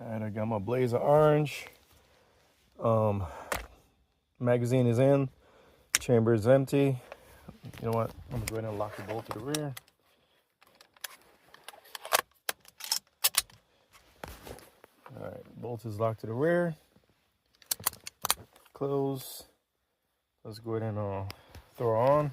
Alright, I got my Blazer orange. Magazine is in. Chamber is empty. You know what? I'm gonna go ahead and lock the bolt to the rear. Alright, bolt is locked to the rear. Close. Let's go ahead and throw her on.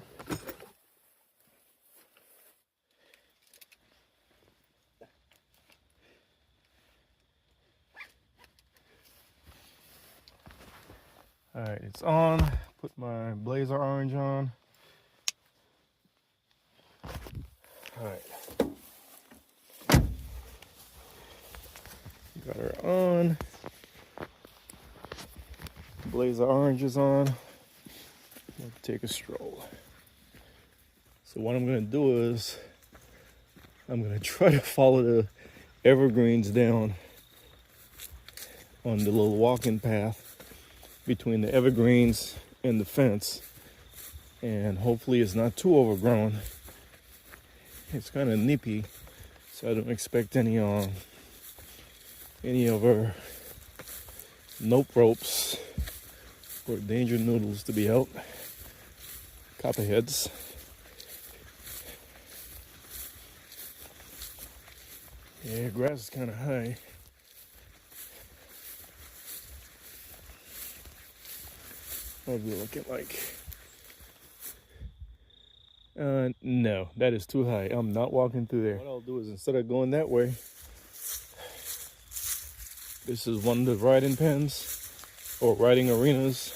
Alright, it's on. Put my Blazer orange on. Alright. Got her on. Blazer orange is on. Let's take a stroll. So what I'm gonna do is I'm gonna try to follow the evergreens down on the little walking path between the evergreens and the fence, and hopefully it's not too overgrown. It's kind of nippy, so I don't expect any of our nope ropes or danger noodles to be out. Copperheads. Yeah, grass is kind of high. What are we looking like? No, that is too high. I'm not walking through there. What I'll do is, instead of going that way, this is one of the riding pens or riding arenas.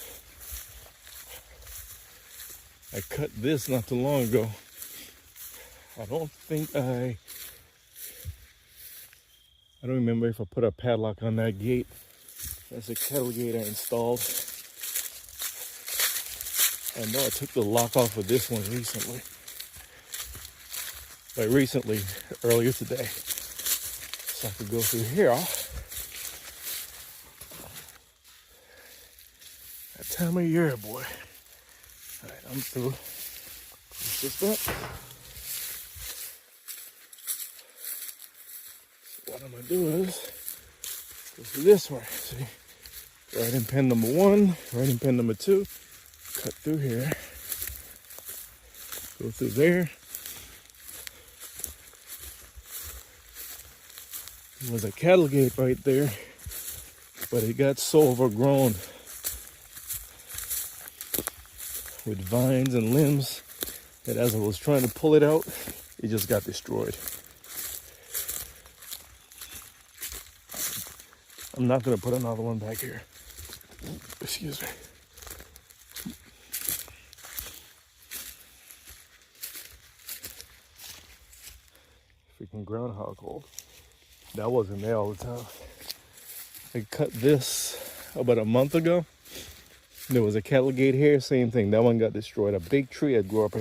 I cut this not too long ago. I don't remember if I put a padlock on that gate. That's a cattle gate I installed. I know I took the lock off of this one recently. By recently, earlier today. So I could go through here. That time of year, boy. Alright, I'm through. Push this back. So what I'm gonna do is go through this way. See? Riding pen number 1, riding pen number 2. Cut through here. Go through there. There was a cattle gate right there, but it got so overgrown with vines and limbs that as I was trying to pull it out, it just got destroyed. I'm not gonna put another one back here. Excuse me. Freaking groundhog hole. That wasn't there all the time. I cut this about a month ago. There was a cattle gate here, same thing. That one got destroyed. A big tree had grown up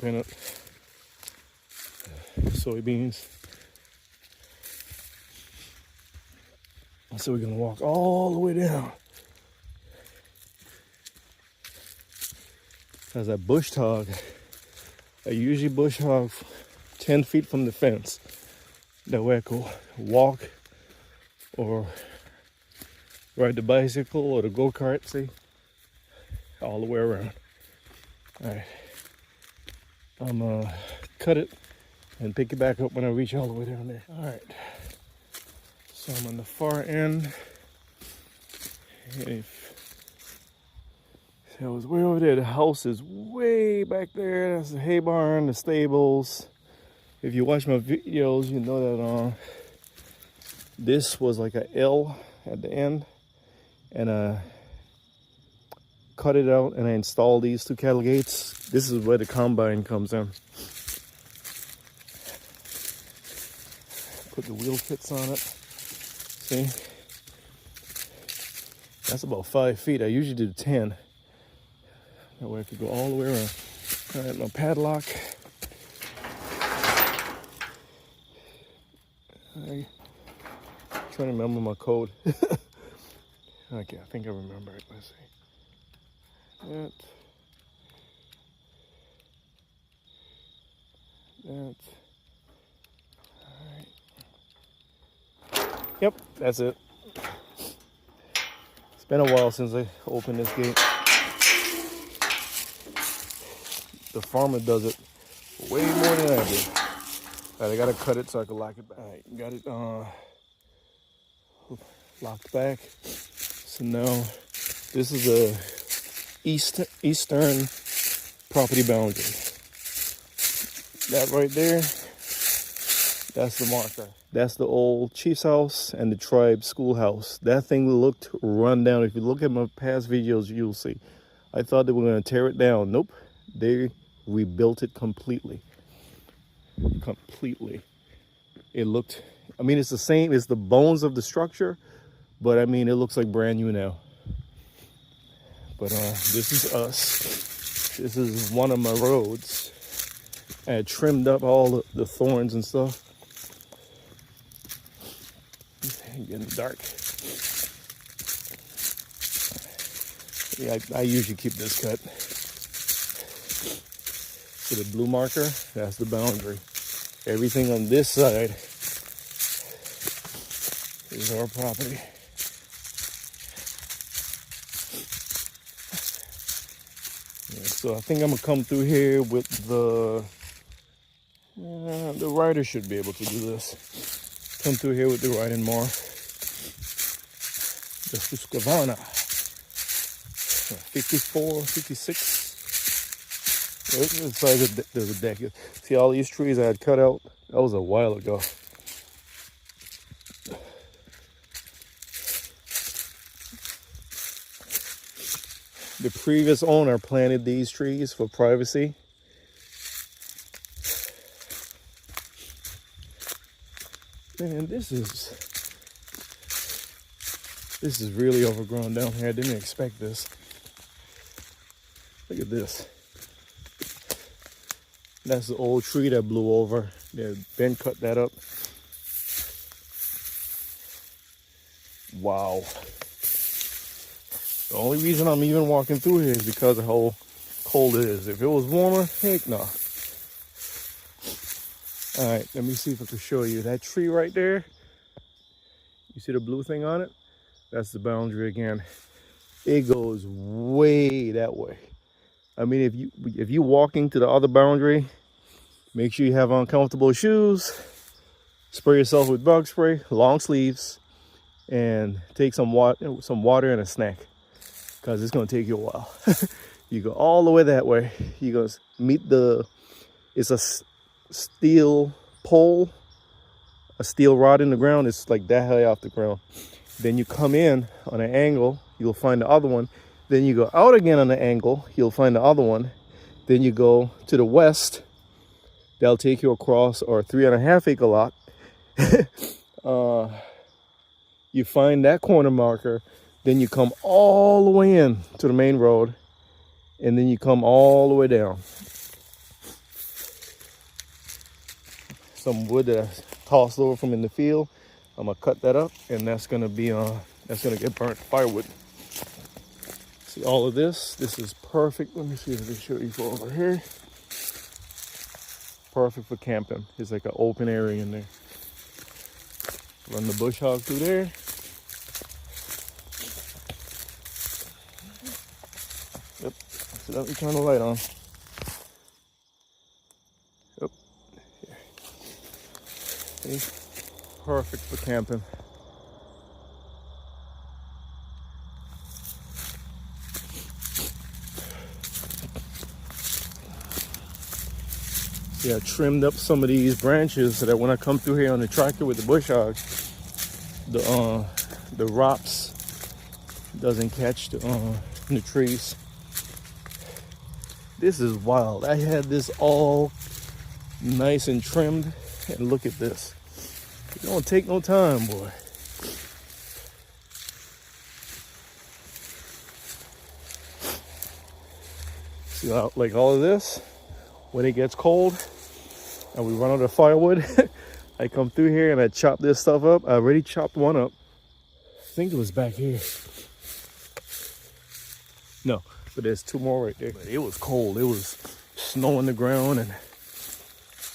in it. Soybeans. So we're gonna walk all the way down. As a bush hog, I usually bush hog 10 feet from the fence. That way I could walk or ride the bicycle or the go-kart, see? All the way around. Alright. I'm gonna cut it and pick it back up when I reach all the way down there. Alright. So I'm on the far end. I was way over there. The house is way back there. That's the hay barn, the stables. If you watch my videos, you know that this was like a L at the end, and I cut it out and I installed these 2 cattle gates. This is where the combine comes in. Put the wheel kits on it. See? That's about 5 feet. I usually do 10. That way I could go all the way around. All right, my padlock. I'm trying to remember my code. Okay, I think I remember it. Let's see. That. All right. Yep, that's it. It's been a while since I opened this gate. The farmer does it way more than I do. All right, I gotta cut it so I can lock it back. All right, got it locked back. So now this is the eastern property boundary. That right there, that's the marker. That's the old chief's house and the tribe schoolhouse. That thing looked run down. If you look at my past videos, you'll see. I thought they were gonna tear it down. Nope, they rebuilt it completely. Completely. It looked, I mean, it's the same, it's the bones of the structure, but I mean, it looks like brand new now. But this is us. This is one of my roads. I had trimmed up all the thorns and stuff. It's getting dark. Yeah, I usually keep this cut. So the blue marker, that's the boundary. Everything on this side is our property. Yeah, so I think I'm gonna come through here with the rider should be able to do this. Come through here with the riding more. The Husqvarna 54, 56. It's like there's a deck. See all these trees I had cut out? That was a while ago. The previous owner planted these trees for privacy. Man, this is really overgrown down here. I didn't expect this. Look at this. That's the old tree that blew over. Yeah, Ben cut that up. Wow. The only reason I'm even walking through here is because of how cold it is. If it was warmer, heck no. All right, let me see if I can show you. That tree right there, you see the blue thing on it? That's the boundary again. It goes way that way. I mean, if you walking to the other boundary, make sure you have uncomfortable shoes, spray yourself with bug spray, long sleeves, and take some water and a snack, because it's gonna take you a while. You go all the way that way. You go meet it's a steel pole, a steel rod in the ground. It's like that high off the ground. Then you come in on an angle, you'll find the other one. Then you go out again on the angle, you'll find the other one. Then you go to the west, that'll take you across our 3.5 acre lot. You find that corner marker, then you come all the way in to the main road, and then you come all the way down. Some wood that I tossed over from in the field, I'm gonna cut that up, and that's gonna get burnt firewood. See all of this is perfect. Let me see if I can show you from over here. Perfect for camping. It's like an open area in there. Run the bush hog through there. Yep. So let me turn the light on. Yep. See? Perfect for camping. Yeah, I trimmed up some of these branches so that when I come through here on the tractor with the bush hog, the rocks doesn't catch the trees. This is wild. I had this all nice and trimmed, and look at this. It don't take no time, boy. See, like all of this, when it gets cold and we run out of firewood, I come through here and I chop this stuff up. I already chopped one up. I think it was back here. No, but there's two more right there. But it was cold. It was snow on the ground, and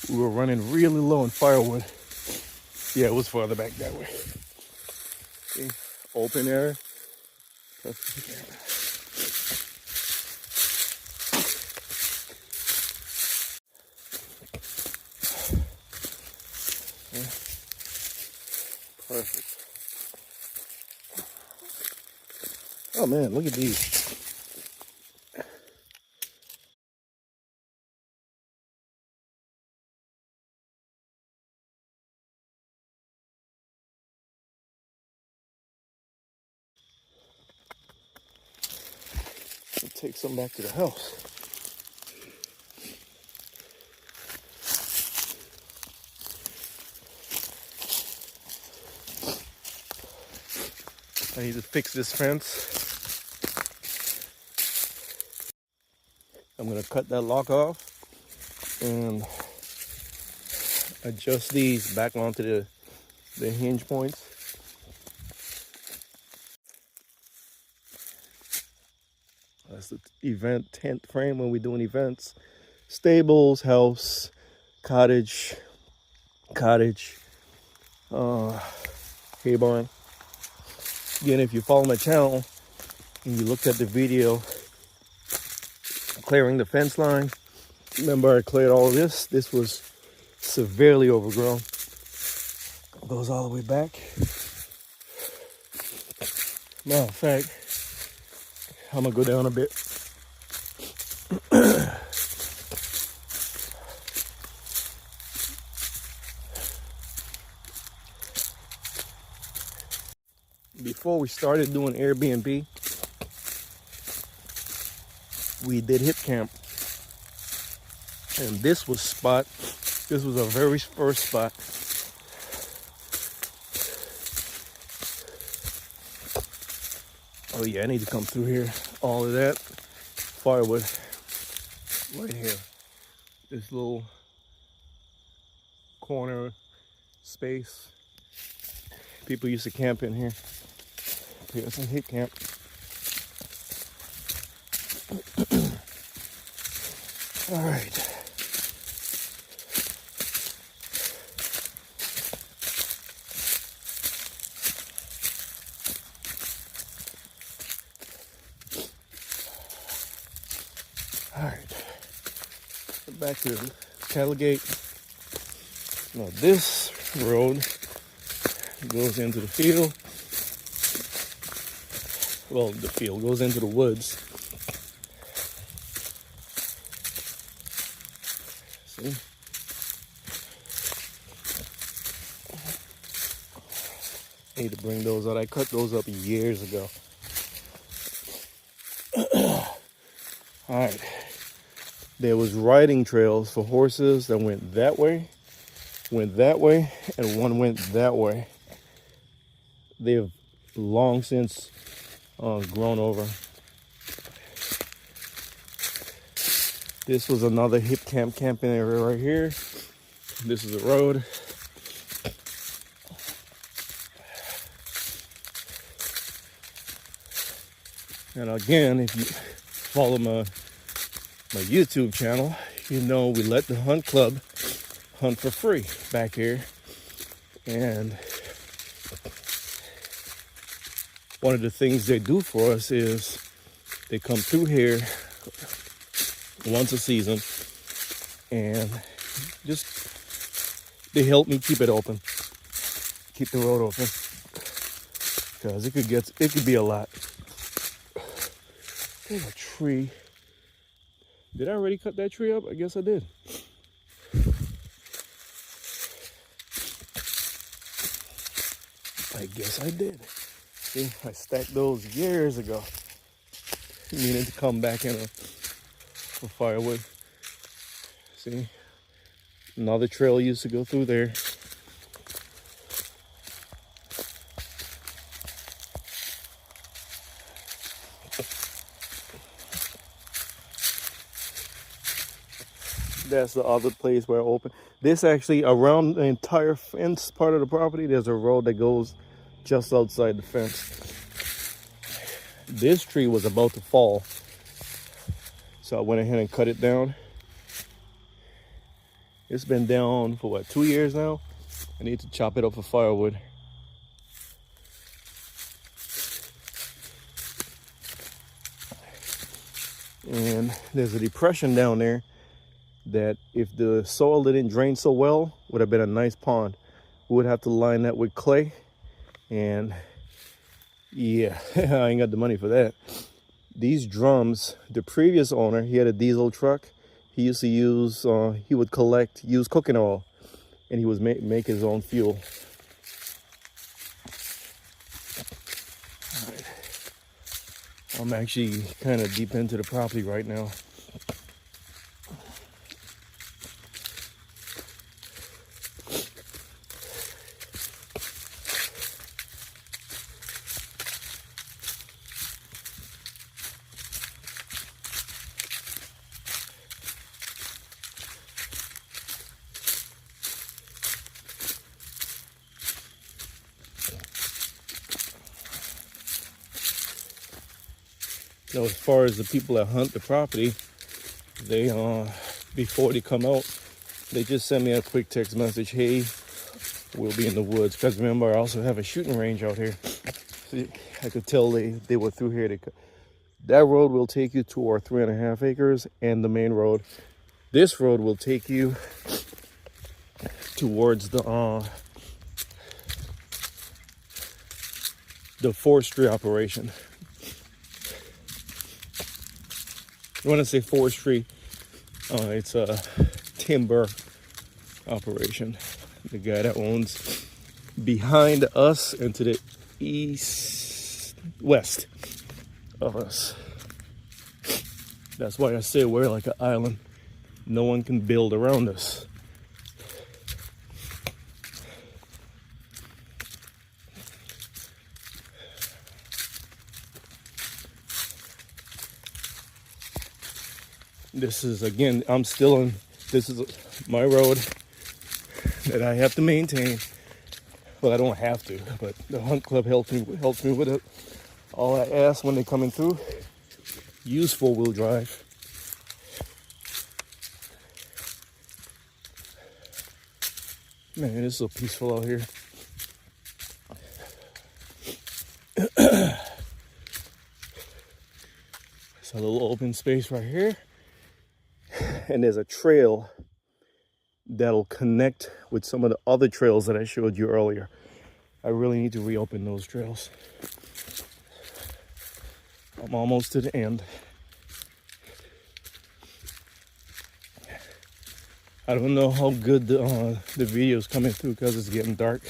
we were running really low on firewood. Yeah, it was farther back that way. See? Open air. Perfect camera. Perfect. Oh man, look at these. I'll take some back to the house. I need to fix this fence. I'm gonna cut that lock off and adjust these back onto the hinge points. That's the event tent frame when we're doing events. Stables, house, cottage, hay barn. Again, if you follow my channel and you looked at the video clearing the fence line, remember I cleared all of this. This was severely overgrown. It goes all the way back. Matter of fact, I'm gonna go down a bit. Before we started doing Airbnb, we did hip camp. And this was our very first spot. Oh yeah, I need to come through here. All of that firewood right here. This little corner space. People used to camp in here. Here's some hip camp. All right. All right. Back to the cattle gate. Now this road goes into the field. Well, the field goes into the woods. See? I need to bring those out. I cut those up years ago. All right. There was riding trails for horses that went that way, and one went that way. They've long since grown over. This was another hip camp camping area right here. This is the road. And again, if you follow my YouTube channel, you know we let the hunt club hunt for free back here. And one of the things they do for us is they come through here once a season and just they help me keep it open, keep the road open, because it could be a lot. There's a tree. Did I already cut that tree up? I guess I did. I guess I did. See, I stacked those years ago. Meaning to come back in for firewood. See, another trail used to go through there. That's the other place where I open. This actually, around the entire fence part of the property, there's a road that goes just outside the fence. This tree was about to fall, so I went ahead and cut it down. It's been down for what, 2 years now? I need to chop it up for firewood. And there's a depression down there that if the soil didn't drain so well, would have been a nice pond. We would have to line that with clay, and yeah, I ain't got the money for that. These drums, the previous owner, he had a diesel truck. He used to use, he would use cooking oil, and he would make his own fuel. All right. I'm actually kind of deep into the property right now. So as far as the people that hunt the property, they before they come out, they just send me a quick text message, hey, we'll be in the woods. Because remember, I also have a shooting range out here. So I could tell they were through here. That road will take you to our 3.5 acres and the main road. This road will take you towards the forestry operation. When I say forestry, it's a timber operation. The guy that owns behind us and to the west of us. That's why I say we're like an island. No one can build around us. This is, again, this is my road that I have to maintain. Well, I don't have to, but the hunt club helps me with it. All I ask when they're coming through, use 4-wheel drive. Man, it's so peaceful out here. It's a little open space right here. And there's a trail that'll connect with some of the other trails that I showed you earlier. I really need to reopen those trails. I'm almost to the end. I don't know how good the video's coming through because it's getting dark.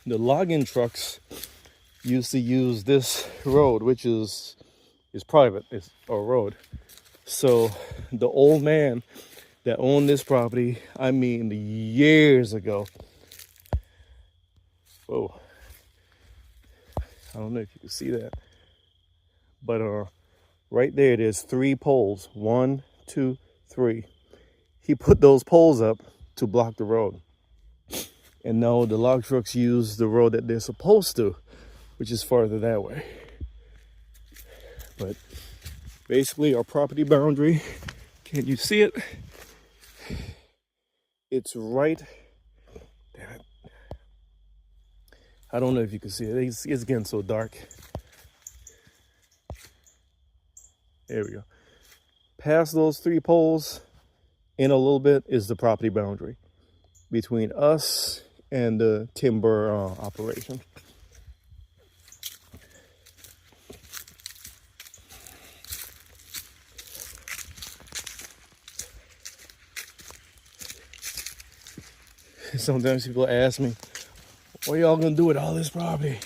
The logging trucks used to use this road, which is private. It's a road. So the old man that owned this property, I mean years ago. Whoa. I don't know if you can see that. But right there, there's 3 poles. 1, 2, 3. He put those poles up to block the road. And now the log trucks use the road that they're supposed to, which is farther that way. But basically our property boundary, can you see it? It's right, damn it. I don't know if you can see it. It's getting so dark. There we go. Past those 3 poles, in a little bit, is the property boundary between us and the timber operation. Sometimes people ask me, what are y'all gonna do with all this property,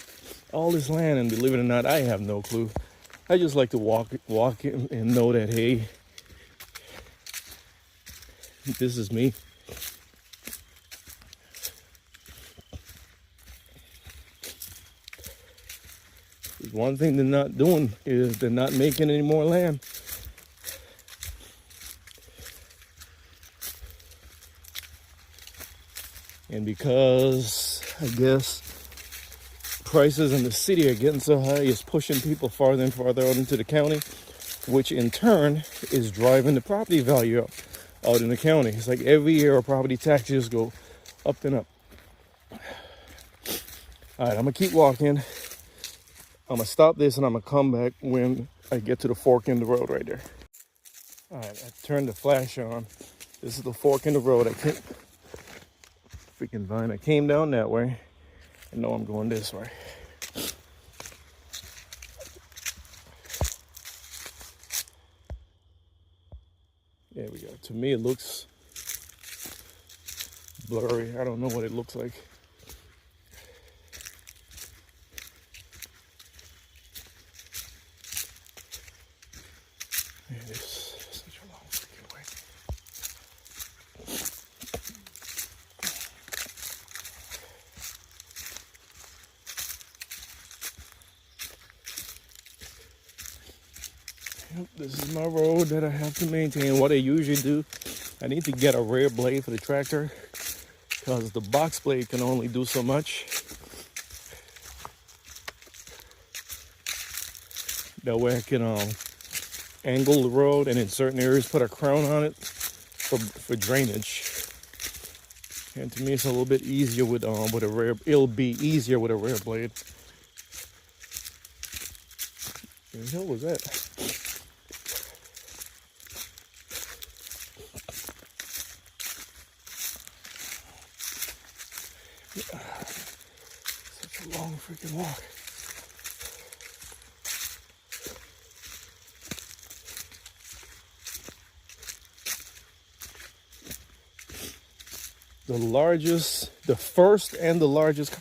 all this land? And believe it or not, I have no clue. I just like to walk in and know that, hey, this is me. One thing they're not doing is they're not making any more land. And because I guess prices in the city are getting so high, it's pushing people farther and farther out into the county, which in turn is driving the property value up out in the county. It's like every year our property taxes go up and up. All right, I'm gonna keep walking. I'm gonna stop this and I'm gonna come back when I get to the fork in the road right there. All right, I turned the flash on. This is the fork in the road. I can't freaking vine. I came down that way. I know I'm going this way. There we go. To me, it looks blurry. I don't know what it looks like. Man, it's such a long freaking way. Yep, this is my road that I have to maintain. What I usually do, I need to get a rear blade for the tractor because the box blade can only do so much. That way I can angle the road and in certain areas put a crown on it for drainage. And to me, it's a little bit easier with a rear. It'll be easier with a rear blade. What the hell was that? Such a long freaking walk. The first and the largest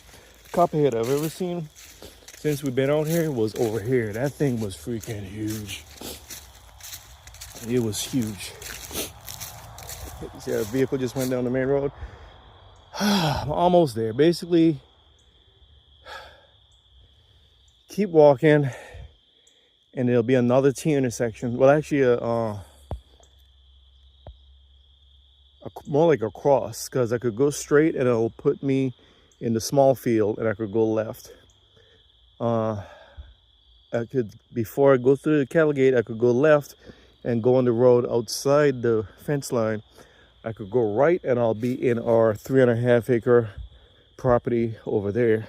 copperhead I've ever seen since we've been out here was over here. That thing was freaking huge. It was huge. See, our vehicle just went down the main road. I'm almost there. Basically, keep walking, and there'll be another T intersection. Well, actually, more like a cross, because I could go straight and it'll put me in the small field, and I could go left. Before I go through the cattle gate, I could go left and go on the road outside the fence line. I could go right and I'll be in our 3.5 acre property over there.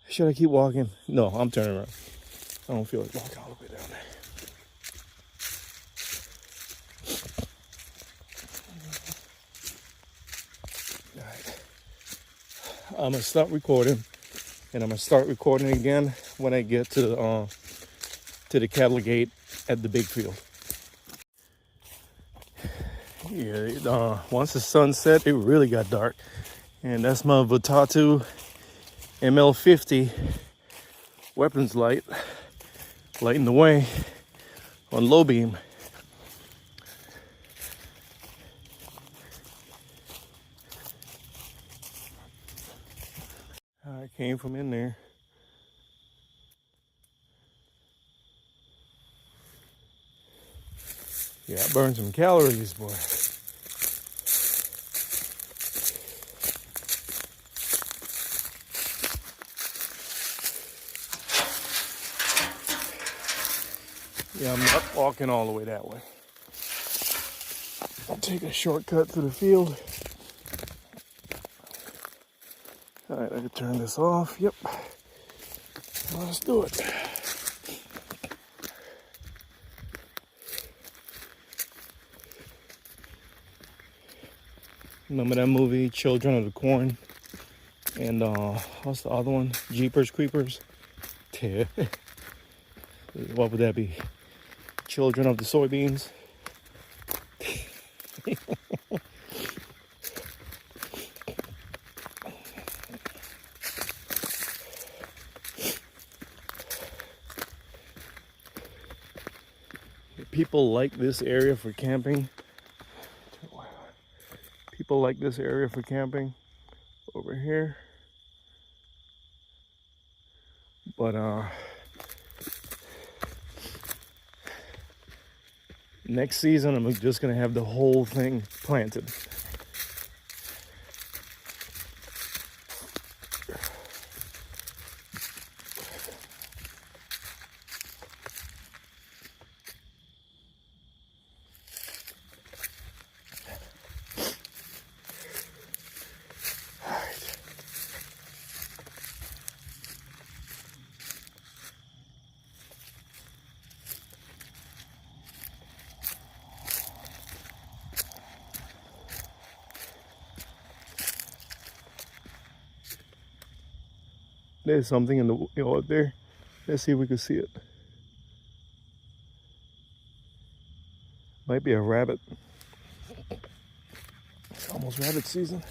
Should I keep walking? No, I'm turning around. I don't feel like walking all the way down there. All right. I'm gonna stop recording, and I'm gonna start recording again when I get to the cattle gate at the big field. Yeah, once the sun set, it really got dark, and that's my Votatu ML50 weapons light, lighting the way on low beam. I came from in there. Yeah, I burned some calories, boy. Yeah, I'm not walking all the way that way. I'll take a shortcut to the field. All right, I can turn this off. Yep. Let's do it. Remember that movie, Children of the Corn? And what's the other one? Jeepers Creepers? What would that be? Children of the Soybeans? People like this area for camping. People like this area for camping over here. But next season I'm just gonna have the whole thing planted. There's something in the out there. Let's see if we can see it. Might be a rabbit. It's almost rabbit season.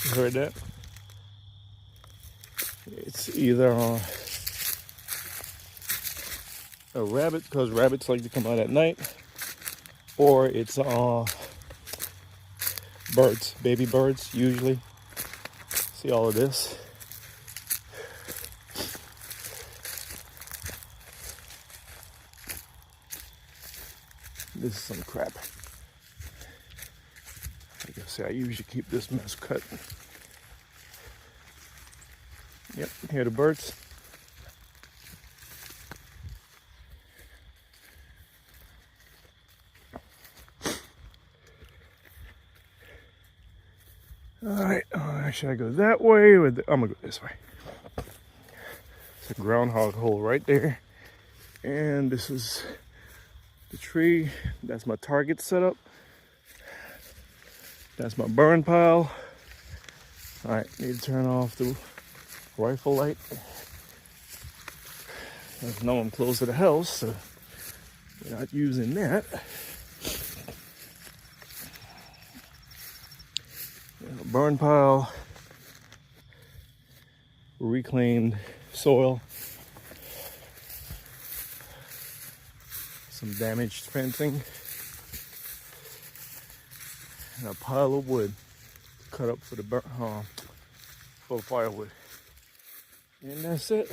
You heard that? It's either a rabbit, because rabbits like to come out at night, or it's birds, baby birds usually. See all of this? This is some crap. Like I say, I usually keep this mess cut. Yep, hear the birds. Alright, should I go that way or I'm gonna go this way. It's a groundhog hole right there. And this is the tree. That's my target setup. That's my burn pile. Alright, need to turn off the rifle light. I know I'm close to the house, so we're not using that. Burn pile, reclaimed soil, some damaged fencing, and a pile of wood cut up for the for firewood. And that's it.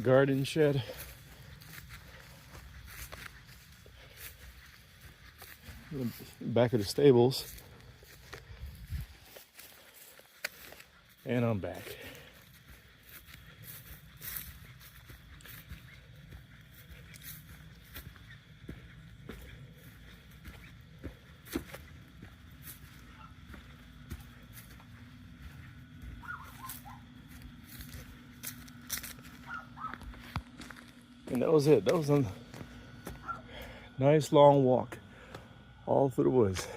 Garden shed. Back of the stables. And I'm back. And that was it. That was a nice long walk all through the woods.